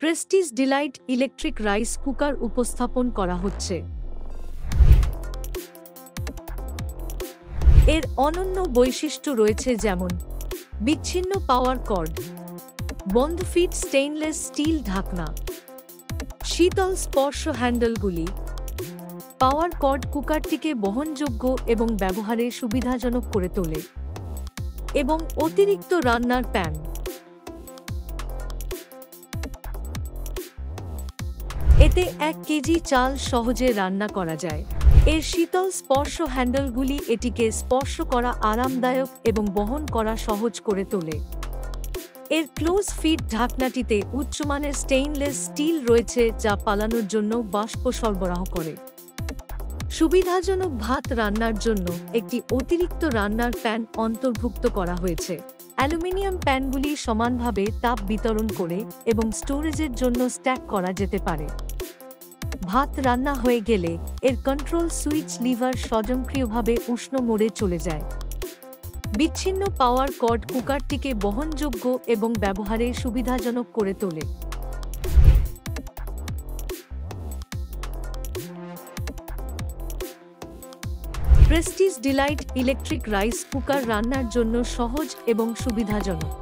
Prestige Delight electric rice cooker উপস্থাপন করা হচ্ছে। এর অনন্য বৈশিষ্ট্য রয়েছে যেমন বিচ্ছিন্ন পাওয়ার কর্ড, বন্ধ ফিট স্টেইনলেস স্টিল ঢাকনা, শীতল স্পর্শ হ্যান্ডেলগুলি। পাওয়ার কর্ড কুকারটিকে বহনযোগ্য এবং ব্যবহারে সুবিধাজনক করে তোলে। এবং অতিরিক্ত রান্নার প্যান। এতে 1 কেজি চাল সহজে রান্না করা যায়। এর শীতল স্পর্শ হ্যান্ডেলগুলি এটিকে স্পর্শ করা আরামদায়ক এবং বহন করা সহজ করে তোলে। এর ক্লোজ ফিট ঢাকনাটিতে উচ্চমানের স্টেইনলেস স্টিল রয়েছে যা পালানোর জন্য বাষ্প সরবরাহ করে। সুবিধাজনক ভাত রান্নার জন্য একটি অতিরিক্ত রান্নার প্যান অন্তর্ভুক্ত করা হয়েছে। অ্যালুমিনিয়াম প্যানগুলি সমানভাবে তাপ বিতরণ করে এবং স্টোরেজের জন্য স্ট্যাক করা যেতে পারে। ভাত রান্না হয়ে গেলে এর কন্ট্রোল সুইচ লিভার স্বয়ংক্রিয়ভাবে উষ্ণ মোডে চলে যায়। বিচ্ছিন্ন পাওয়ার কর্ড কুকারটিকে বহনযোগ্য এবং ব্যবহারে সুবিধাজনক করে তোলে। Prestige Delight electric rice cooker রান্নার জন্য সহজ এবং সুবিধাজনক।